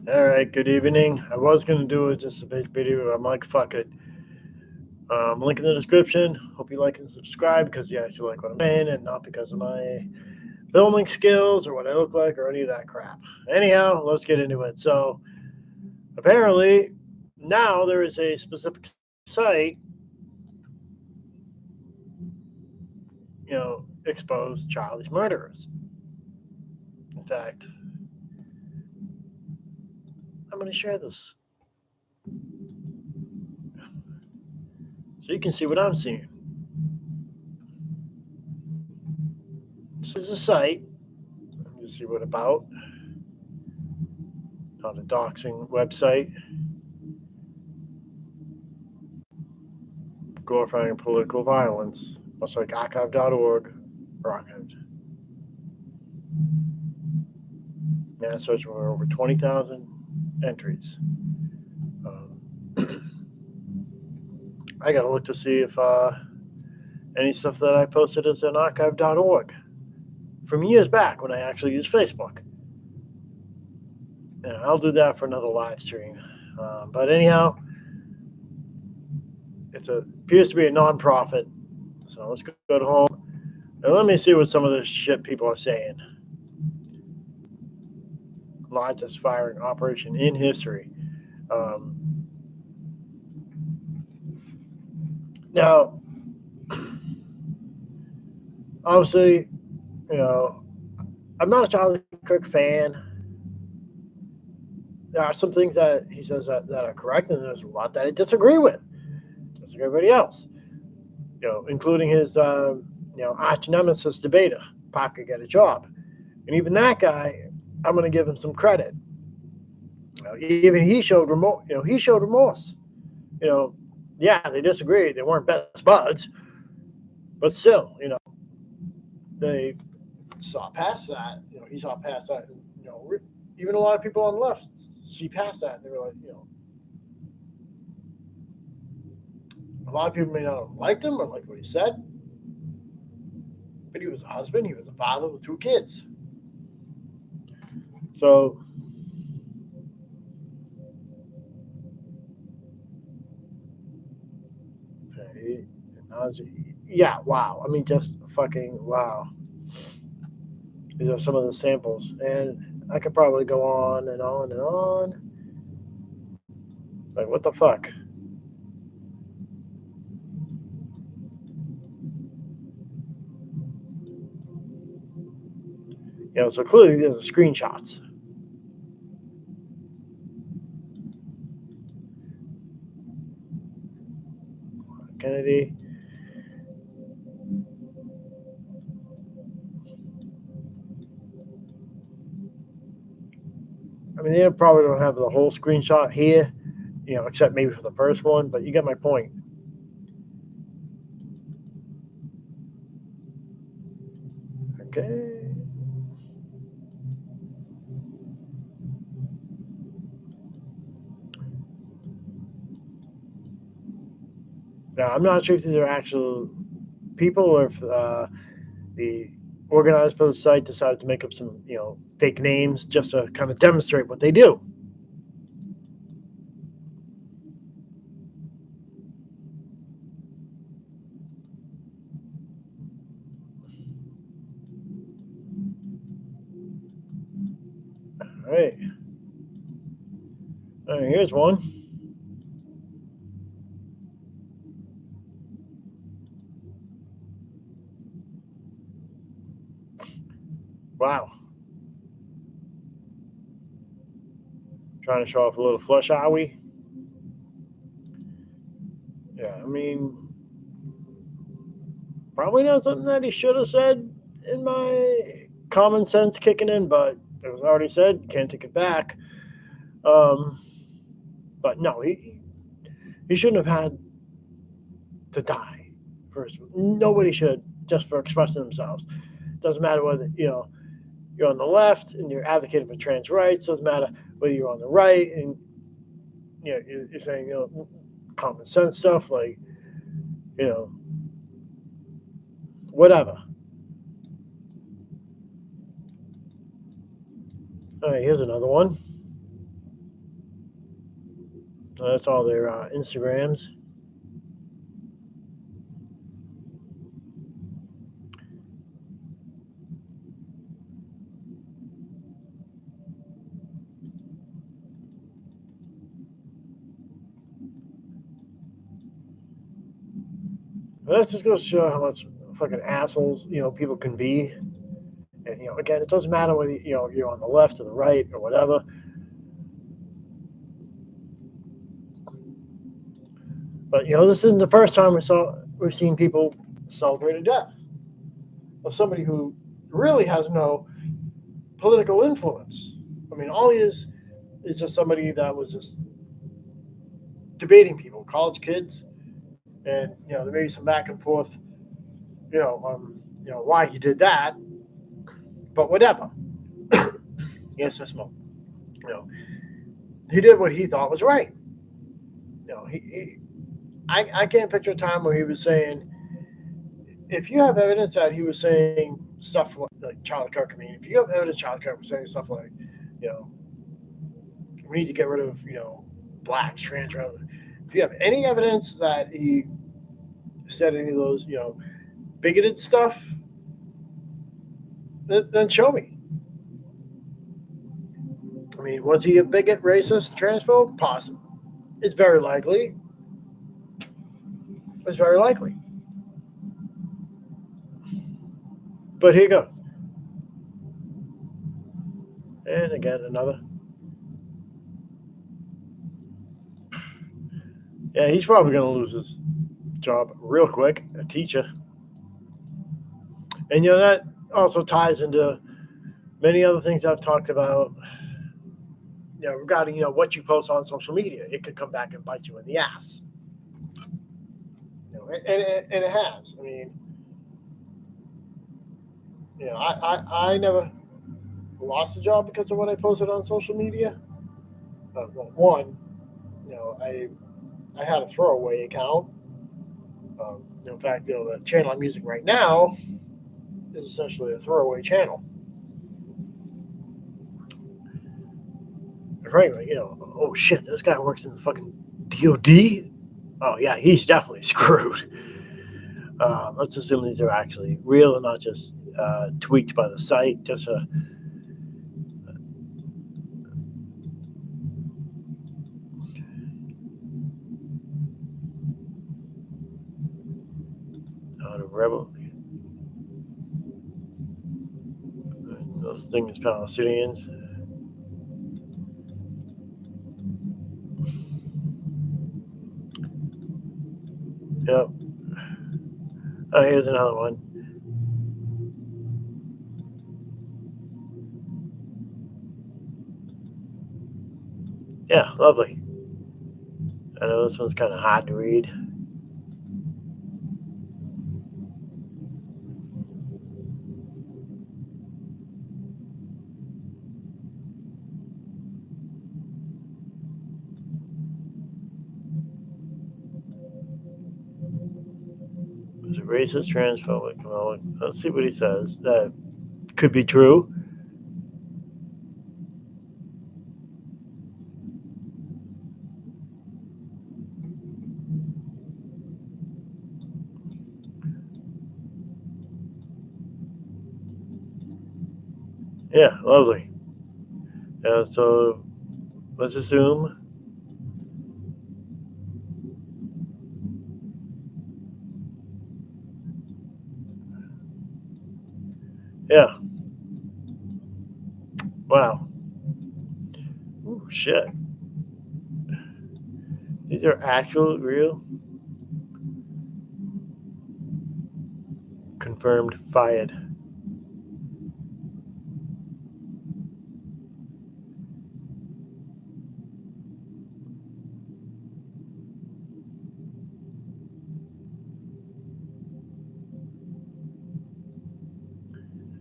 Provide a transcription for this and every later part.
Alright, good evening. I was going to do just a big video, but I'm like, fuck it. Link in the description. Hope you like and subscribe because you actually like what I'm saying and not because of my filming skills or what I look like or any of that crap. Anyhow, let's get into it. So, apparently, now there is a specific site, expose Charlie's murderers. In fact, I'm going to share this so you can see what I'm seeing. This is a site. Let me see what about. On a doxing website glorifying political violence, much like archive.org or archived. Yeah, search for over 20,000 entries. Um, I gotta look to see if any stuff that I posted is on archive.org from years back when I actually used Facebook. Yeah, I'll do that for another live stream. But anyhow, appears to be a non-profit. So let's go to home and let me see what some of the shit people are saying. Largest firing operation in history. Um, Now, obviously, you know, I'm not a Charlie Kirk fan. There are some things that he says that are correct, and there's a lot that I disagree with, just like everybody else. Including his, arch nemesis debater, Parker Get a Job, and even that guy, I'm going to give him some credit. Even he showed remorse. He showed remorse. You know, yeah, they disagreed. They weren't best buds, but still, they saw past that. He saw past that. And, even a lot of people on the left see past that. And they were like, a lot of people may not have liked him or liked what he said, but he was a husband. He was a father with 2 kids. So, yeah, wow. I mean, just fucking wow. These are some of the samples, and I could probably go on and on and on. Like, what the fuck? So clearly these are screenshots. Kennedy. I mean, they probably don't have the whole screenshot here, except maybe for the first one, but you get my point. Okay. Now, I'm not sure if these are actual people or if the organizers for the site decided to make up some, fake names just to kind of demonstrate what they do. All right. All right, here's one. Wow. Trying to show off a little flush, are we? Yeah, I mean, probably not something that he should have said in my common sense kicking in, but it was already said. Can't take it back. Um, but no, he shouldn't have had to die. First, nobody should just for expressing themselves. Doesn't matter whether you're on the left and you're advocating for trans rights. Doesn't matter whether you're on the right and you're saying common sense stuff like whatever. All right, here's another one. That's all their Instagrams. But that just goes to show how much fucking assholes people can be. And again, it doesn't matter whether you're on the left or the right or whatever. But this isn't the first time we've seen people celebrate a death of somebody who really has no political influence. I mean, all he is just somebody that was just debating people, college kids, and there may be some back and forth, why he did that, but whatever. Yes, I smoke. He did what he thought was right. I can't picture a time where he was saying, if you have evidence that he was saying stuff like Charlie Kirk. I mean, if you have evidence Charlie Kirk was saying stuff like, we need to get rid of blacks, trans. If you have any evidence that he said any of those bigoted stuff, then show me. I mean, was he a bigot, racist, transphobe? Possible. It's very likely. It's very likely. But here goes. And again, another. Yeah, he's probably going to lose his job real quick, a teacher. And that also ties into many other things I've talked about. Regarding what you post on social media, it could come back and bite you in the ass. And it has. I mean, I never lost a job because of what I posted on social media. Well, one, I had a throwaway account. In fact, the channel I'm using right now is essentially a throwaway channel. And frankly, oh shit, this guy works in the fucking DOD. Oh yeah, he's definitely screwed. Let's assume these are actually real and not just tweaked by the site. Just a rebel. Those things, Palestinians. Yep. Oh, here's another one. Yeah, lovely. I know this one's kind of hard to read. It's a racist, transphobic. Well, let's see what he says. That could be true. Yeah, lovely. So let's assume. Yeah. Wow. Ooh, shit. These are actual, real, confirmed, fired.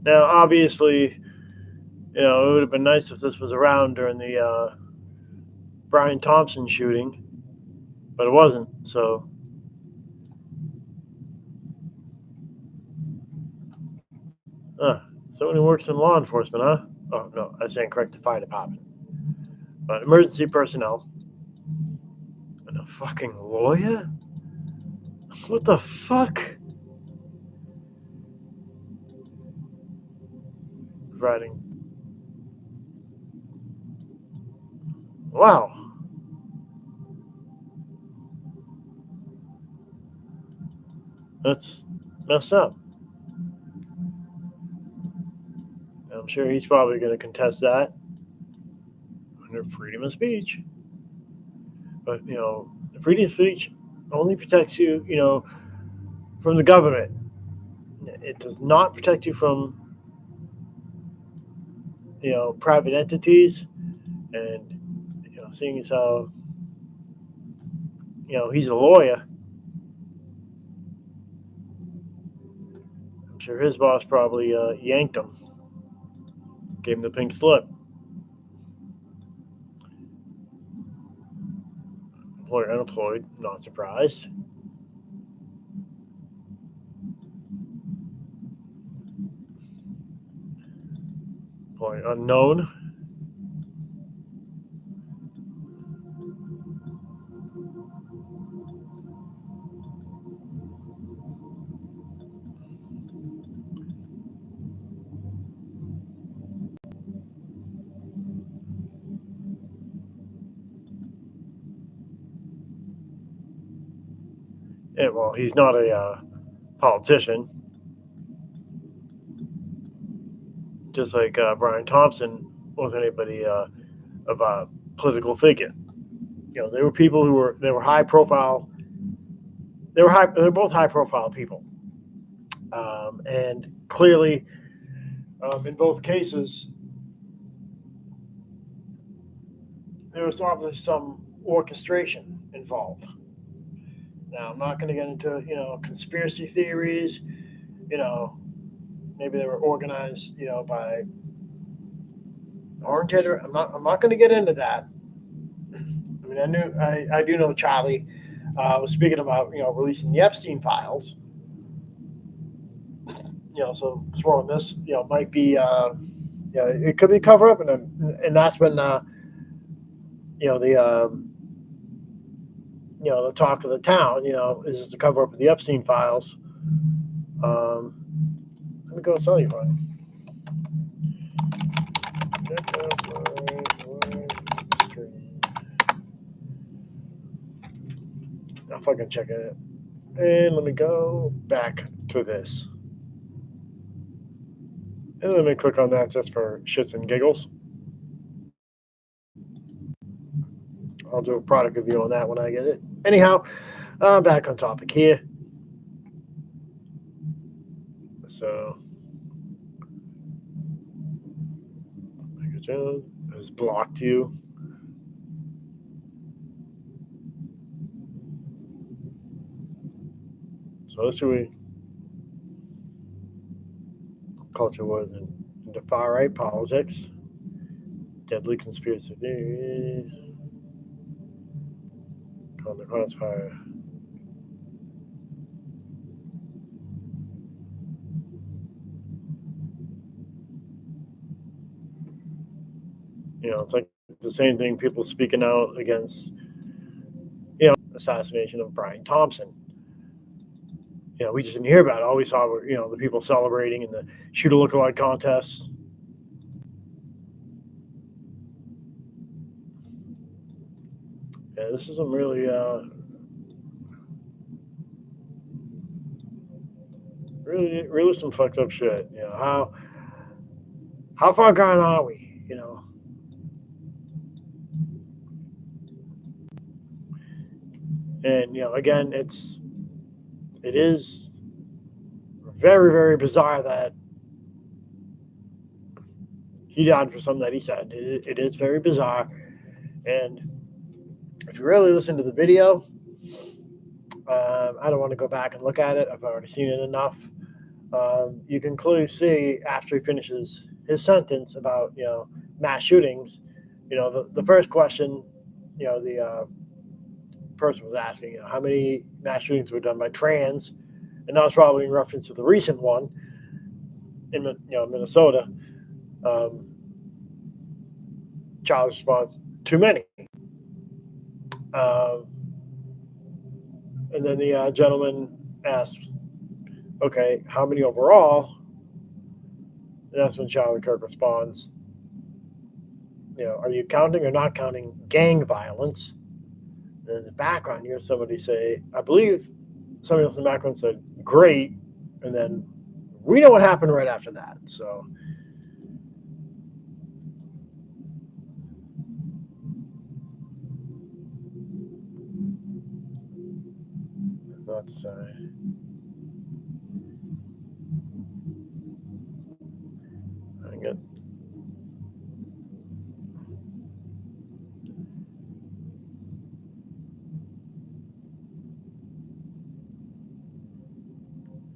Now, obviously, it would have been nice if this was around during the Brian Thompson shooting, but it wasn't. So, someone who works in law enforcement, huh? Oh no, I stand correct. The fire department, but emergency personnel. And a fucking lawyer? What the fuck? Writing. Wow. That's messed up. I'm sure he's probably going to contest that under freedom of speech. But, freedom of speech only protects you, from the government. It does not protect you from, private entities. And, seeing as how, he's a lawyer, I'm sure his boss probably yanked him, gave him the pink slip. Employed, unemployed, not surprised. Employed, unknown. Yeah, well, he's not a politician. Just like Brian Thompson wasn't anybody of a political figure. They were people who were high profile. They were both high profile people, and clearly, in both cases, there was obviously some orchestration involved. Now, I'm not going to get into conspiracy theories. Maybe they were organized by Orange Head. I'm not going to get into that. I mean, I do know Charlie was speaking about releasing the Epstein files. So throwing this might be it could be cover up, and that's when the the talk of the town is to cover up the Epstein files. Let me go tell you one. I'll fucking check it. And let me go back to this. And let me click on that just for shits and giggles. I'll do a product review on that when I get it. Anyhow, back on topic here. So, has blocked you. So let's see what culture was into far right politics, deadly conspiracy theories, on the crossfire. It's like the same thing. People speaking out against, assassination of Brian Thompson. We just didn't hear about it. All we saw were, the people celebrating in the shooter lookalike contests. Yeah, this is some really, really some fucked up shit. How far gone are we? And again, it is very, very bizarre that he died for something that he said. It is very bizarre, and if you really listen to the video, I don't want to go back and look at it. I've already seen it enough. You can clearly see after he finishes his sentence about mass shootings. The first question, the person was asking, how many mass shootings were done by trans, and that was probably in reference to the recent one in Minnesota. Charlie's response: too many. And then the gentleman asks, okay, how many overall? And that's when Charlie Kirk responds, are you counting or not counting gang violence? And in the background, you hear somebody say, I believe somebody else in the background said, great. And then we know what happened right after that. So that's I get.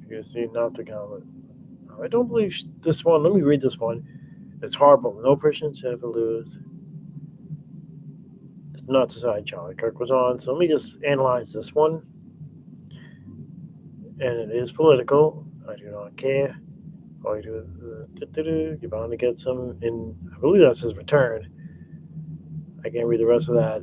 You see, not the comment. I don't believe this one. Let me read this one. It's horrible. No person should ever lose. It's not the side Charlie Kirk was on. So let me just analyze this one. And it is political. I do not care. All you do, you're bound to get some. In I believe that's his return. I can't read the rest of that.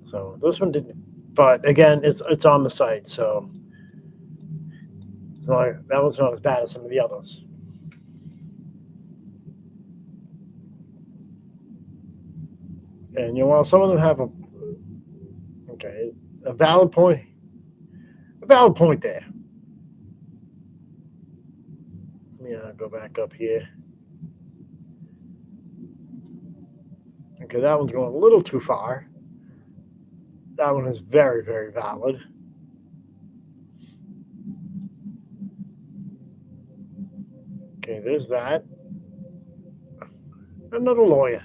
So this one didn't. But again, it's on the site, so it's not, that one's not as bad as some of the others. And while some of them have a valid point there. Let me go back up here. Okay, that one's going a little too far. That one is very, very valid. Okay, there's that. Another lawyer.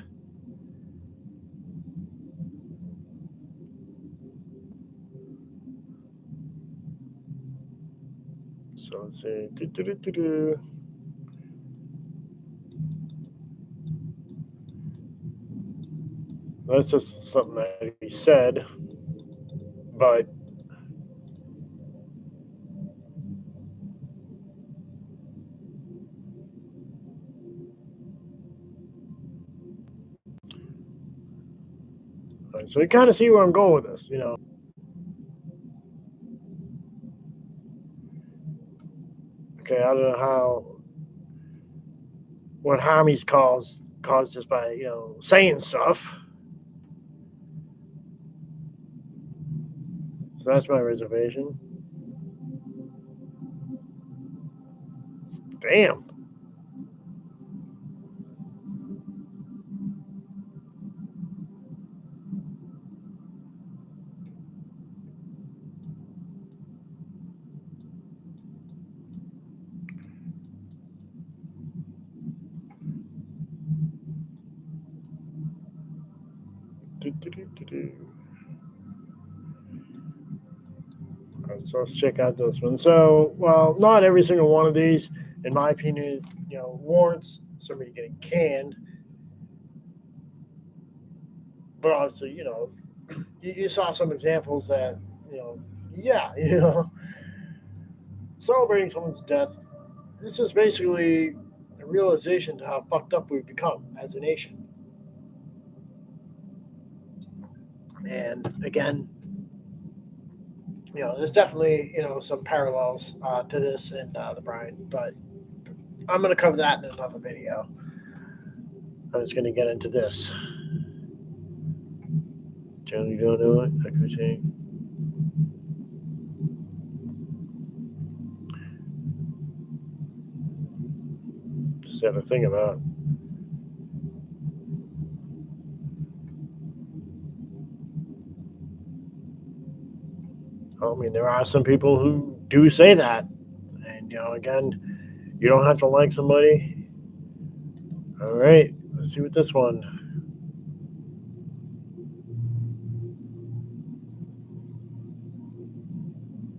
So let's see. That's just something that he said, but so you kind of see where I'm going with this, Okay, I don't know what harm he's caused just by saying stuff. So that's my reservation. Damn. Right, so let's check out this one. So, well, not every single one of these, in my opinion, warrants somebody getting canned. But obviously, you saw some examples that, yeah, celebrating someone's death. This is basically a realization to how fucked up we've become as a nation. And again, there's definitely some parallels to this in the Brian, but I'm going to cover that in another video. I'm just going to get into this. Charlie, you don't know it? I could say. Just have a thing about. I mean, there are some people who do say that, and again, you don't have to like somebody. All right, let's see what this one.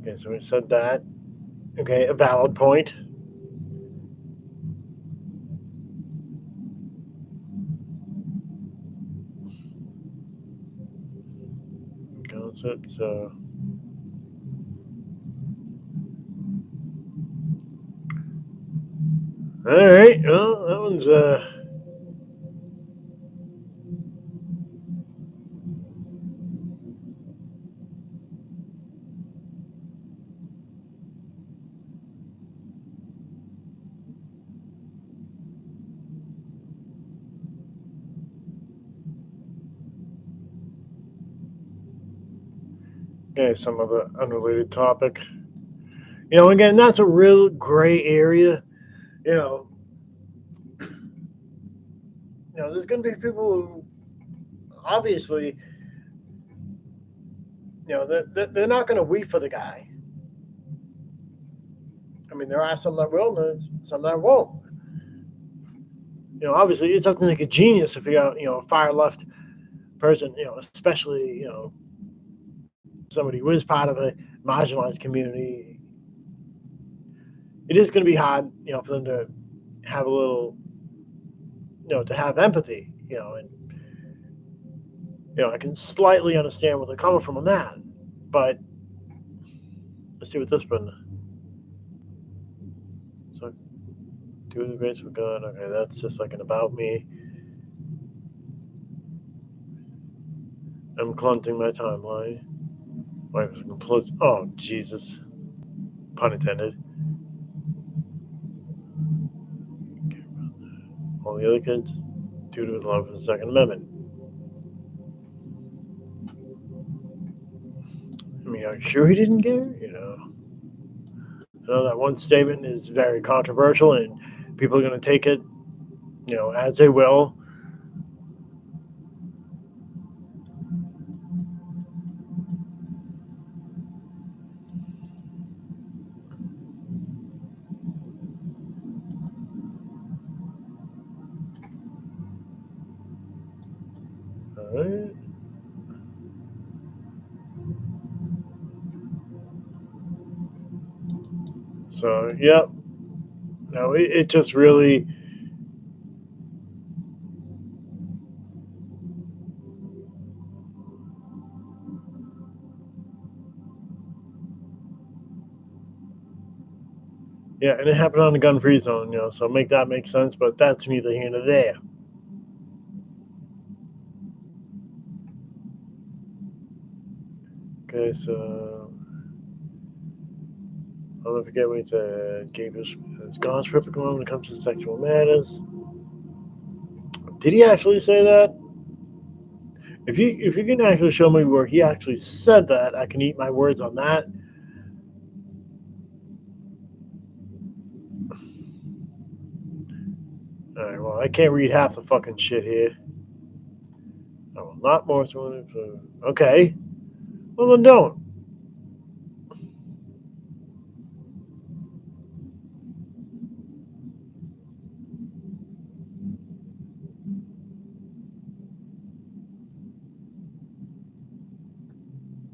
Okay, so we said that. Okay, a valid point. So. All right, well, that one's Okay, some other unrelated topic. Again, that's a real gray area. You know, there's going to be people who obviously, they're not going to weep for the guy. I mean, there are some that will, and some that won't. Obviously, it doesn't take a genius to figure out, a far left person, especially, somebody who is part of a marginalized community. It is going to be hard, for them to have a little, to have empathy, and I can slightly understand where they're coming from on that. But let's see what this one. So, do the grace for God. Okay, that's just like an about me. I'm cleansing my timeline. Oh, Jesus. Pun intended. All the other kids, due to his love for the Second Amendment. I mean, are you sure he didn't care? I know that one statement is very controversial, and people are going to take it, as they will. All right. So, yeah. No, it just really. Yeah, and it happened on the gun-free zone, so make that make sense, but that's neither here nor there. Okay, so I'll never forget what he said. Gabe is God's perfect one when it comes to sexual matters. Did he actually say that? If you can actually show me where he actually said that, I can eat my words on that. Alright, well, I can't read half the fucking shit here. I will not more. Okay. Well, then don't.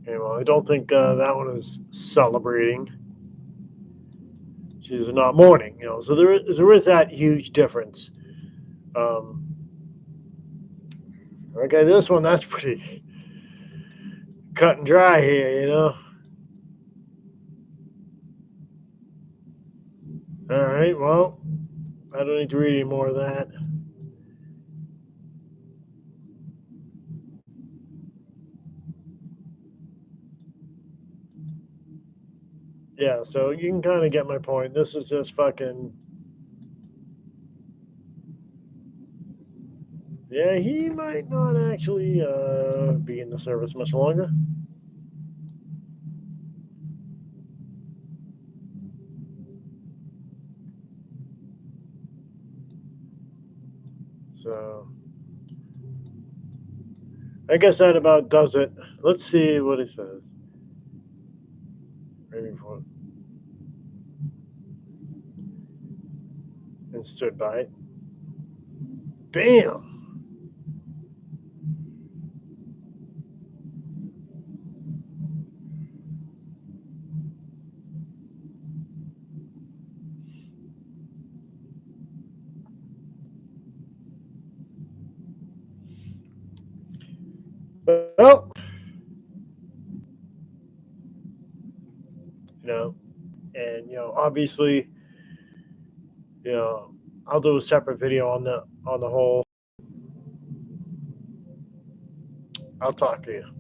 Okay, well, I don't think that one is celebrating. She's not mourning, so there is that huge difference. Okay, this one, that's pretty cut and dry here, All right, well, I don't need to read any more of that. Yeah, so you can kind of get my point. This is just fucking. Yeah, he might not actually be in the service much longer. So, I guess that about does it. Let's see what he says. Maybe for and stood by it. Damn. Well, and obviously, I'll do a separate video on the whole. I'll talk to you.